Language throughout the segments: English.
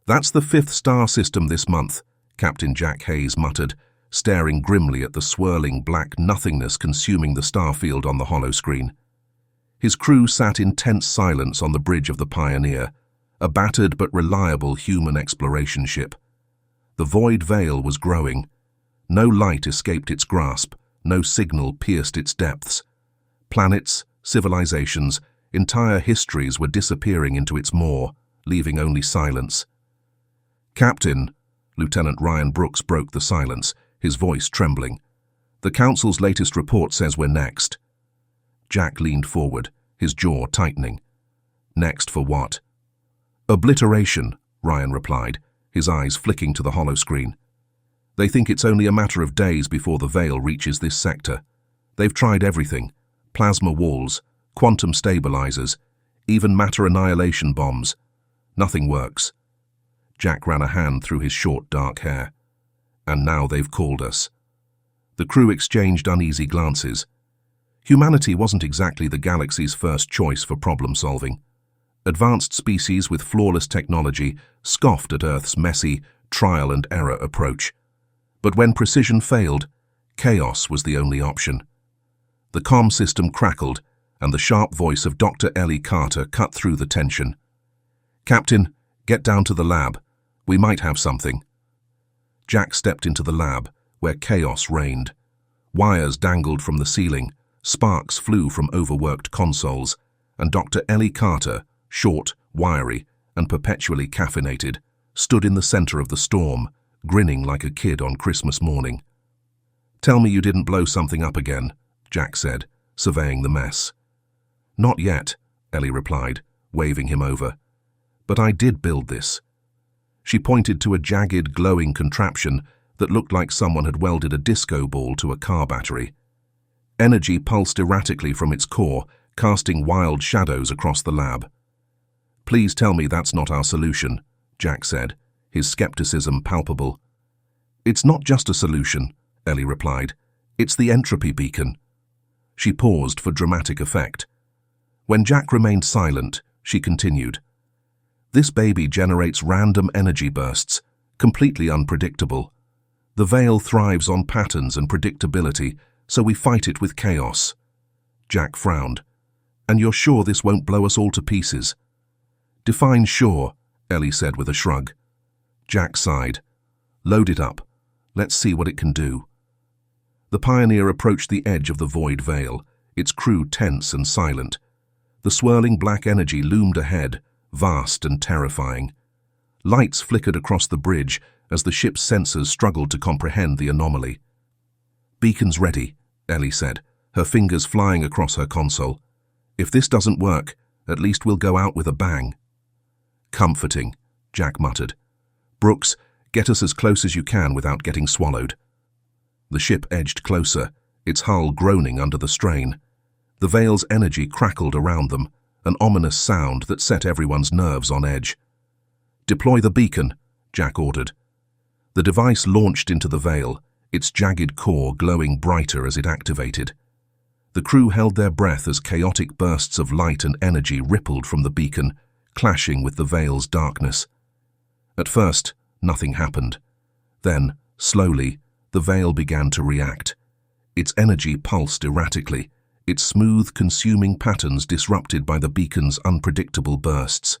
"That's the 5th star system this month," Captain Jack Hayes muttered, staring grimly at the swirling black nothingness consuming the starfield on the holoscreen. His crew sat in tense silence on the bridge of the Pioneer, a battered but reliable human exploration ship. The void veil was growing. No light escaped its grasp, no signal pierced its depths. Planets, civilizations, entire histories were disappearing into its maw, leaving only silence. "Captain," Lieutenant Ryan Brooks broke the silence, his voice trembling. "The Council's latest report says we're next." Jack leaned forward, his jaw tightening. "Next for what?" "Obliteration," Ryan replied, his eyes flicking to the holoscreen. "They think it's only a matter of days before the veil reaches this sector. They've tried everything: plasma walls, quantum stabilizers, even matter annihilation bombs. Nothing works." Jack ran a hand through his short, dark hair. "And now they've called us." The crew exchanged uneasy glances. Humanity wasn't exactly the galaxy's first choice for problem-solving. Advanced species with flawless technology scoffed at Earth's messy, trial-and-error approach. But when precision failed, chaos was the only option. The comm system crackled, and the sharp voice of Dr. Ellie Carter cut through the tension. "Captain, get down to the lab. We might have something." Jack stepped into the lab, where chaos reigned. Wires dangled from the ceiling, sparks flew from overworked consoles, and Dr. Ellie Carter, short, wiry, and perpetually caffeinated, stood in the center of the storm, grinning like a kid on Christmas morning. "Tell me you didn't blow something up again," Jack said, surveying the mess. "Not yet," Ellie replied, waving him over. "But I did build this." She pointed to a jagged, glowing contraption that looked like someone had welded a disco ball to a car battery. Energy pulsed erratically from its core, casting wild shadows across the lab. "Please tell me that's not our solution," Jack said, his skepticism palpable. "It's not just a solution," Ellie replied. "It's the entropy beacon." She paused for dramatic effect. When Jack remained silent, she continued. "This baby generates random energy bursts, completely unpredictable. The veil thrives on patterns and predictability, so we fight it with chaos." Jack frowned. "And you're sure this won't blow us all to pieces?" "Define sure," Ellie said with a shrug. Jack sighed. "Load it up. Let's see what it can do." The Pioneer approached the edge of the void veil, its crew tense and silent. The swirling black energy loomed ahead, vast and terrifying. Lights flickered across the bridge as the ship's sensors struggled to comprehend the anomaly. "Beacon's ready," Ellie said, her fingers flying across her console. "If this doesn't work, at least we'll go out with a bang." "Comforting," Jack muttered. "Brooks, get us as close as you can without getting swallowed." The ship edged closer, its hull groaning under the strain. The veil's energy crackled around them, an ominous sound that set everyone's nerves on edge. "Deploy the beacon," Jack ordered. The device launched into the veil, its jagged core glowing brighter as it activated. The crew held their breath as chaotic bursts of light and energy rippled from the beacon, clashing with the veil's darkness. At first, nothing happened. Then, slowly, the veil began to react. Its energy pulsed erratically, its smooth, consuming patterns disrupted by the beacon's unpredictable bursts.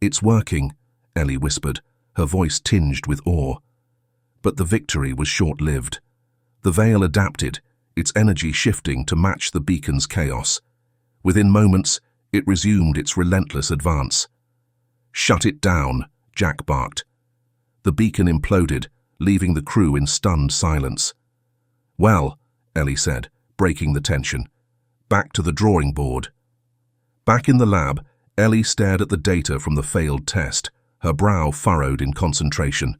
"It's working," Ellie whispered, her voice tinged with awe. But the victory was short-lived. The veil adapted, its energy shifting to match the beacon's chaos. Within moments, it resumed its relentless advance. "Shut it down," Jack barked. The beacon imploded, leaving the crew in stunned silence. "Well," Ellie said, breaking the tension, "back to the drawing board." Back in the lab, Ellie stared at the data from the failed test, her brow furrowed in concentration.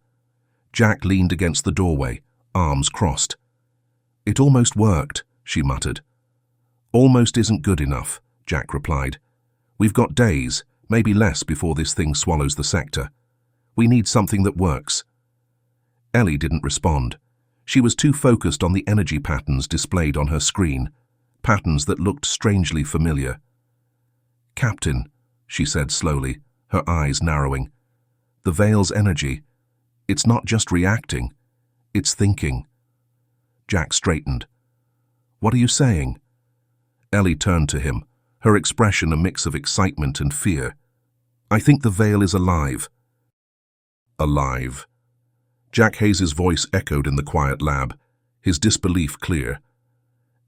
Jack leaned against the doorway, arms crossed. "It almost worked," she muttered. "Almost isn't good enough," Jack replied. "We've got days, maybe less, before this thing swallows the sector. We need something that works." Ellie didn't respond. She was too focused on the energy patterns displayed on her screen, patterns that looked strangely familiar. "Captain," she said slowly, her eyes narrowing, The veil's energy. It's not just reacting, it's thinking. Jack straightened. What are you saying? Ellie turned to him, her expression a mix of excitement and fear. I think the veil is alive. Alive. Jack Hayes' voice echoed in the quiet lab, his disbelief clear.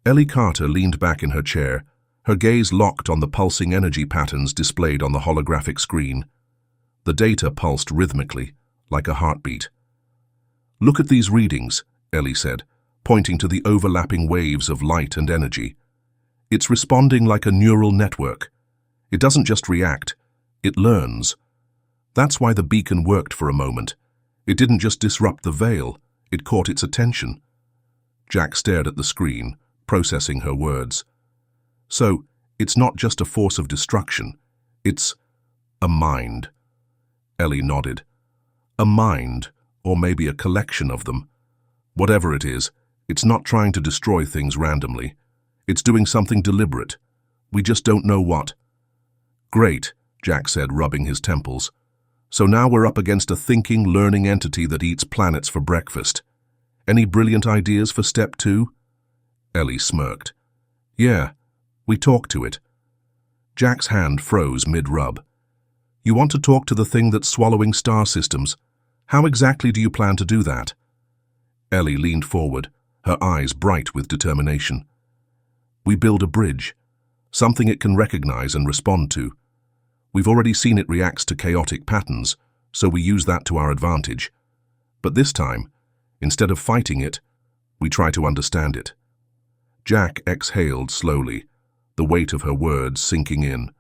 Ellie Carter leaned back in her chair, her gaze locked on the pulsing energy patterns displayed on the holographic screen. The data pulsed rhythmically, like a heartbeat. Look at these readings, Ellie said, pointing to the overlapping waves of light and energy. It's responding like a neural network. It doesn't just react, it learns. That's why the beacon worked for a moment. It didn't just disrupt the veil, it caught its attention. Jack stared at the screen, processing her words. So, it's not just a force of destruction, it's a mind. Ellie nodded. A mind, or maybe a collection of them. Whatever it is, it's not trying to destroy things randomly. It's doing something deliberate. We just don't know what. Great, Jack said, rubbing his temples. So now we're up against a thinking, learning entity that eats planets for breakfast. Any brilliant ideas for step 2? Ellie smirked. Yeah, we talked to it. Jack's hand froze mid-rub. You want to talk to the thing that's swallowing star systems? How exactly do you plan to do that? Ellie leaned forward, her eyes bright with determination. We build a bridge, something it can recognize and respond to. We've already seen it reacts to chaotic patterns, so we use that to our advantage. But this time, instead of fighting it, we try to understand it. Jack exhaled slowly, the weight of her words sinking in.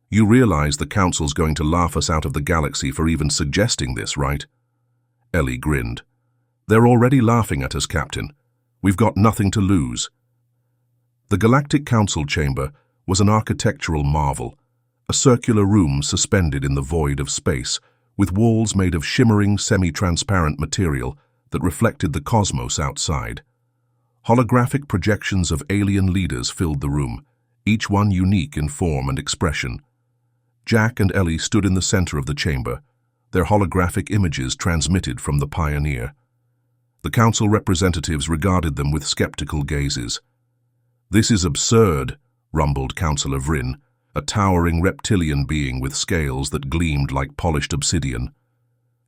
You realize the Council's going to laugh us out of the galaxy for even suggesting this, right? Ellie grinned. They're already laughing at us, Captain. We've got nothing to lose. The Galactic Council chamber was an architectural marvel, a circular room suspended in the void of space, with walls made of shimmering, semi-transparent material that reflected the cosmos outside. Holographic projections of alien leaders filled the room, each one unique in form and expression. Jack and Ellie stood in the center of the chamber, their holographic images transmitted from the Pioneer. The Council representatives regarded them with skeptical gazes. This is absurd, rumbled Councillor Vryn, a towering reptilian being with scales that gleamed like polished obsidian.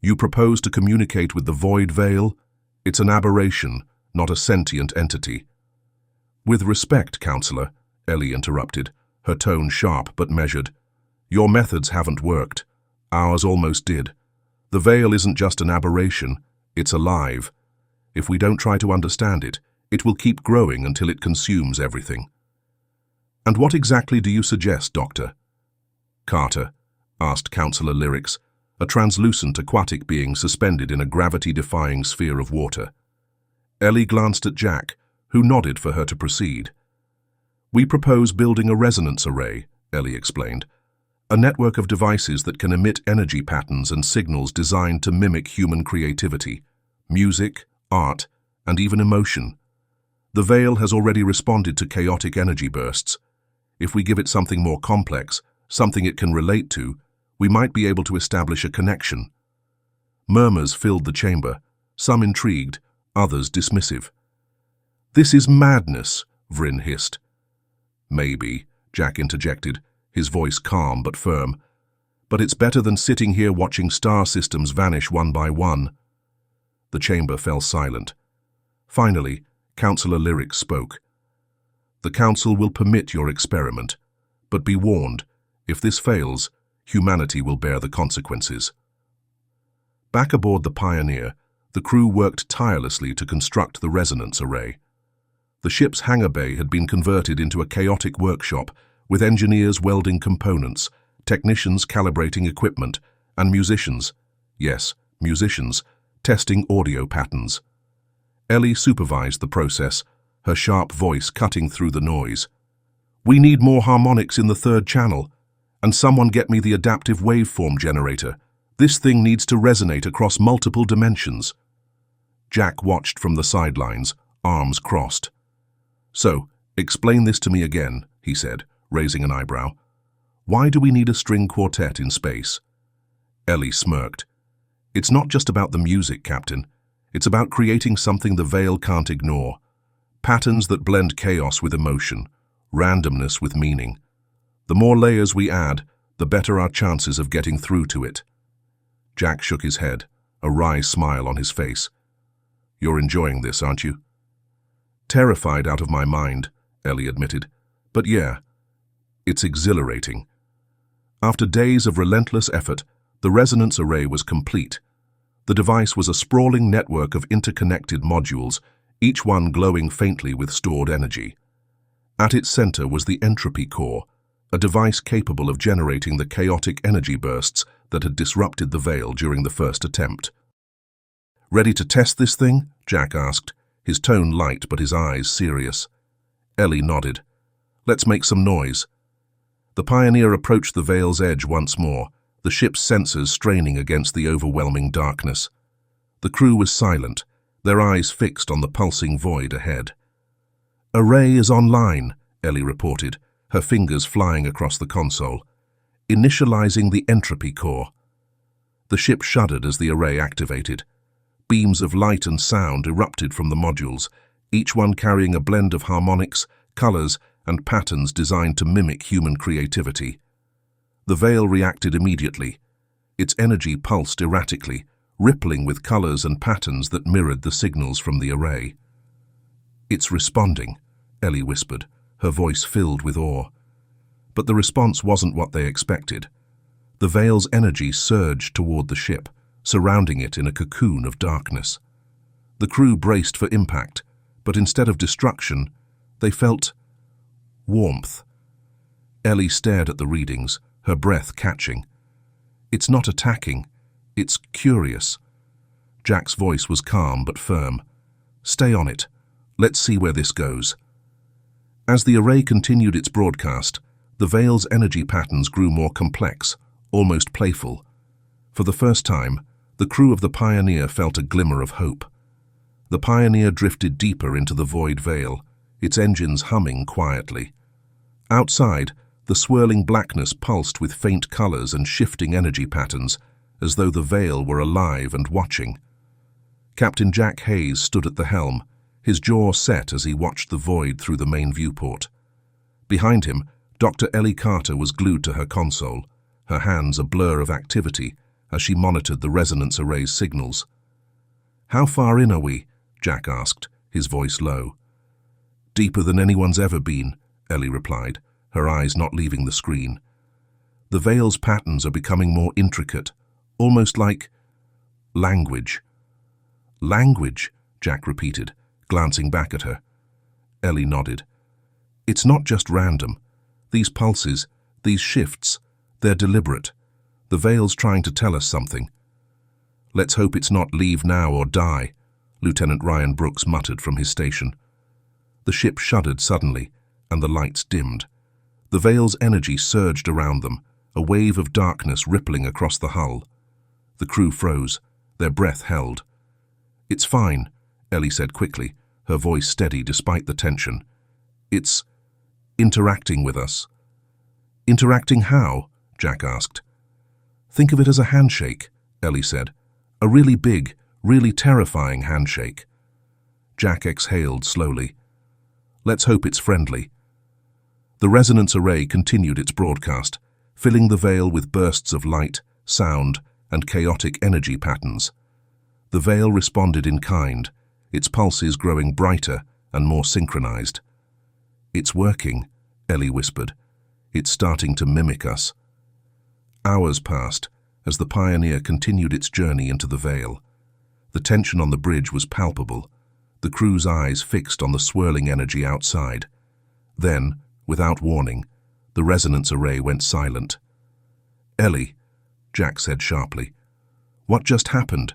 You propose to communicate with the Void Veil? It's an aberration, not a sentient entity. With respect, Councillor, Ellie interrupted, her tone sharp but measured. Your methods haven't worked. Ours almost did. The Veil isn't just an aberration, it's alive. If we don't try to understand it, it will keep growing until it consumes everything. And what exactly do you suggest, Doctor? Carter, asked Councillor Lyrics, a translucent aquatic being suspended in a gravity-defying sphere of water. Ellie glanced at Jack, who nodded for her to proceed. We propose building a resonance array, Ellie explained, a network of devices that can emit energy patterns and signals designed to mimic human creativity, music, art, and even emotion. The Veil has already responded to chaotic energy bursts. If we give it something more complex, something it can relate to, we might be able to establish a connection. Murmurs filled the chamber, some intrigued, others dismissive. This is madness, Vryn hissed. Maybe, Jack interjected, his voice calm but firm. But it's better than sitting here watching star systems vanish one by one. The chamber fell silent. Finally, Councillor Lyrics spoke. The Council will permit your experiment, but be warned, if this fails, humanity will bear the consequences. Back aboard the Pioneer, the crew worked tirelessly to construct the resonance array. The ship's hangar bay had been converted into a chaotic workshop, with engineers welding components, technicians calibrating equipment, and musicians, yes, musicians, testing audio patterns. Ellie supervised the process, her sharp voice cutting through the noise. We need more harmonics in the third channel, and someone get me the adaptive waveform generator. This thing needs to resonate across multiple dimensions. Jack watched from the sidelines, arms crossed. So, explain this to me again, he said, raising an eyebrow. Why do we need a string quartet in space? Ellie smirked. It's not just about the music, Captain. It's about creating something the veil can't ignore. Patterns that blend chaos with emotion, randomness with meaning. The more layers we add, the better our chances of getting through to it. Jack shook his head, a wry smile on his face. You're enjoying this, aren't you? Terrified out of my mind, Ellie admitted. But yeah, it's exhilarating. After days of relentless effort, the resonance array was complete. The device was a sprawling network of interconnected modules, each one glowing faintly with stored energy. At its center was the entropy core, a device capable of generating the chaotic energy bursts that had disrupted the veil during the first attempt. Ready to test this thing? Jack asked, his tone light but his eyes serious. Ellie nodded. Let's make some noise. The Pioneer approached the veil's edge once more, the ship's sensors straining against the overwhelming darkness. The crew was silent, their eyes fixed on the pulsing void ahead. Array is online, Ellie reported, her fingers flying across the console. Initializing the entropy core. The ship shuddered as the array activated. Beams of light and sound erupted from the modules, each one carrying a blend of harmonics, colors, and patterns designed to mimic human creativity. The veil reacted immediately. Its energy pulsed erratically, rippling with colors and patterns that mirrored the signals from the array. It's responding, Ellie whispered, her voice filled with awe. But the response wasn't what they expected. The veil's energy surged toward the ship, surrounding it in a cocoon of darkness. The crew braced for impact, but instead of destruction, they felt warmth. Ellie stared at the readings, her breath catching. It's not attacking, it's curious. Jack's voice was calm but firm. Stay on it. Let's see where this goes. As the array continued its broadcast, the veil's energy patterns grew more complex, almost playful. For the first time, the crew of the Pioneer felt a glimmer of hope. The Pioneer drifted deeper into the void veil, its engines humming quietly. Outside, the swirling blackness pulsed with faint colors and shifting energy patterns, as though the veil were alive and watching. Captain Jack Hayes stood at the helm, his jaw set as he watched the void through the main viewport. Behind him, Dr. Ellie Carter was glued to her console, her hands a blur of activity as she monitored the resonance array's signals. How far in are we? Jack asked, his voice low. Deeper than anyone's ever been, Ellie replied, her eyes not leaving the screen. The veil's patterns are becoming more intricate, almost like language. Language, Jack repeated, glancing back at her. Ellie nodded. It's not just random. These pulses, these shifts, they're deliberate. The veil's trying to tell us something. Let's hope it's not leave now or die, Lieutenant Ryan Brooks muttered from his station. The ship shuddered suddenly, and the lights dimmed. The veil's energy surged around them, a wave of darkness rippling across the hull. The crew froze, their breath held. It's fine, Ellie said quickly, her voice steady despite the tension. It's interacting with us. Interacting how? Jack asked. Think of it as a handshake, Ellie said. A really big, really terrifying handshake. Jack exhaled slowly. Let's hope it's friendly. The resonance array continued its broadcast, filling the veil with bursts of light, sound, and chaotic energy patterns. The veil responded in kind, its pulses growing brighter and more synchronized. It's working, Ellie whispered. It's starting to mimic us. Hours passed as the Pioneer continued its journey into the veil. The tension on the bridge was palpable, the crew's eyes fixed on the swirling energy outside. Then, without warning, the resonance array went silent. Ellie, Jack said sharply. What just happened?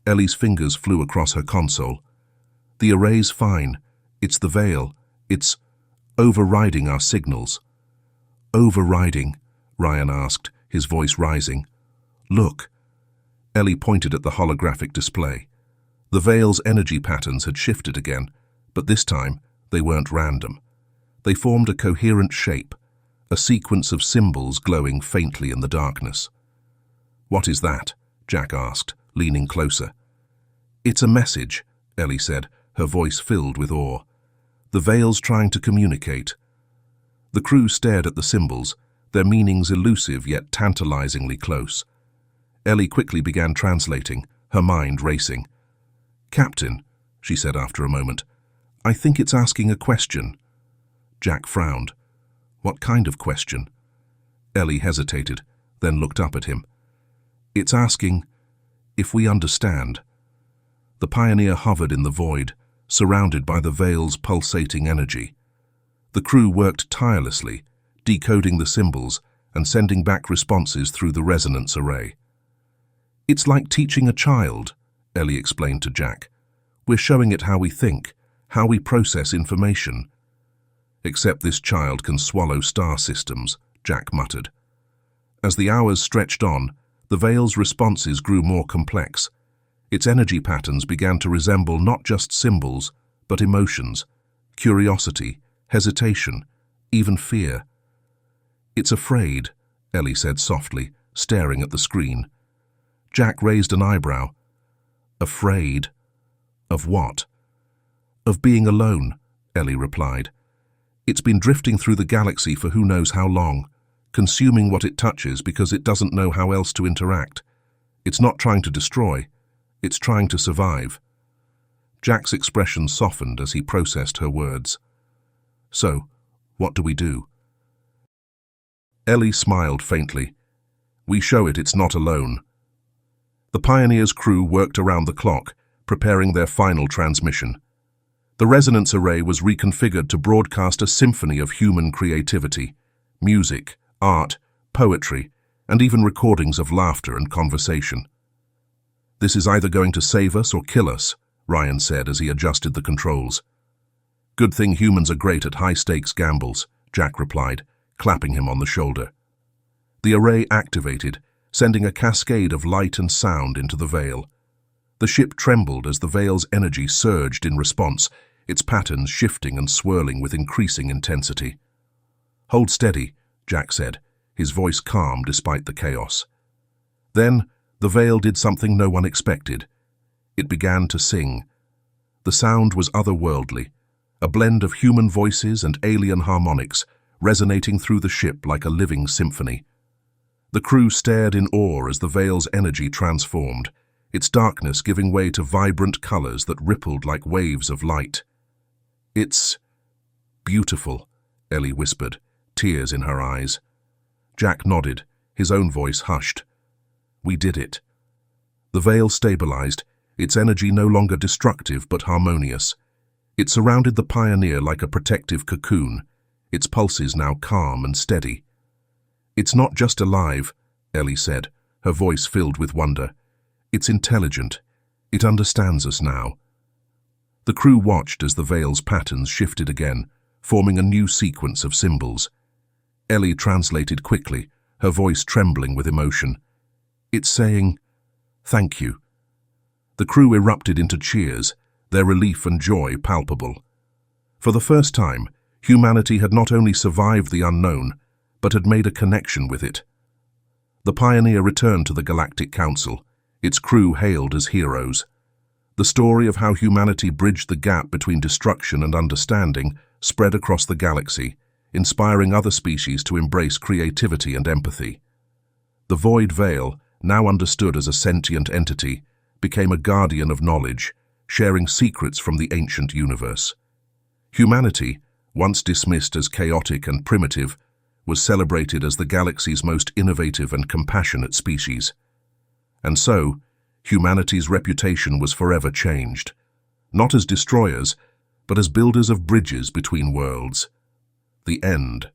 Ellie's fingers flew across her console. The array's fine. It's the veil. It's overriding our signals. Overriding? Ryan asked, his voice rising. Look. Ellie pointed at the holographic display. The veil's energy patterns had shifted again, but this time they weren't random. They formed a coherent shape, a sequence of symbols glowing faintly in the darkness. What is that? Jack asked, leaning closer. It's a message, Ellie said, her voice filled with awe. The veil's trying to communicate. The crew stared at the symbols, their meanings elusive yet tantalizingly close. Ellie quickly began translating, her mind racing. Captain, she said after a moment, I think it's asking a question. Jack frowned. What kind of question? Ellie hesitated, then looked up at him. It's asking if we understand. The Pioneer hovered in the void, surrounded by the veil's pulsating energy. The crew worked tirelessly, decoding the symbols and sending back responses through the resonance array. It's like teaching a child, Ellie explained to Jack. We're showing it how we think, how we process information. Except this child can swallow star systems, Jack muttered. As the hours stretched on, the veil's responses grew more complex. Its energy patterns began to resemble not just symbols, but emotions, curiosity, hesitation, even fear. It's afraid, Ellie said softly, staring at the screen. Jack raised an eyebrow. Afraid? Of what? Of being alone, Ellie replied. It's been drifting through the galaxy for who knows how long, consuming what it touches because it doesn't know how else to interact. It's not trying to destroy, it's trying to survive. Jack's expression softened as he processed her words. So, what do we do? Ellie smiled faintly. We show it it's not alone. The Pioneer's crew worked around the clock, preparing their final transmission. The resonance array was reconfigured to broadcast a symphony of human creativity, music, art, poetry, and even recordings of laughter and conversation. This is either going to save us or kill us, Ryan said as he adjusted the controls. Good thing humans are great at high-stakes gambles, Jack replied, clapping him on the shoulder. The array activated, sending a cascade of light and sound into the veil. The ship trembled as the veil's energy surged in response, its patterns shifting and swirling with increasing intensity. Hold steady, Jack said, his voice calm despite the chaos. Then, the veil did something no one expected. It began to sing. The sound was otherworldly, a blend of human voices and alien harmonics, resonating through the ship like a living symphony. The crew stared in awe as the veil's energy transformed, its darkness giving way to vibrant colors that rippled like waves of light. It's beautiful, Ellie whispered, tears in her eyes. Jack nodded, his own voice hushed. We did it. The veil stabilized, its energy no longer destructive but harmonious. It surrounded the Pioneer like a protective cocoon, its pulses now calm and steady. It's not just alive, Ellie said, her voice filled with wonder. It's intelligent. It understands us now. The crew watched as the veil's patterns shifted again, forming a new sequence of symbols. Ellie translated quickly, her voice trembling with emotion. It's saying, thank you. The crew erupted into cheers, their relief and joy palpable. For the first time, humanity had not only survived the unknown, but had made a connection with it. The Pioneer returned to the Galactic Council, its crew hailed as heroes. The story of how humanity bridged the gap between destruction and understanding spread across the galaxy, inspiring other species to embrace creativity and empathy. The Void Veil, now understood as a sentient entity, became a guardian of knowledge, sharing secrets from the ancient universe. Humanity, once dismissed as chaotic and primitive, was celebrated as the galaxy's most innovative and compassionate species. And so, humanity's reputation was forever changed, not as destroyers, but as builders of bridges between worlds. The end.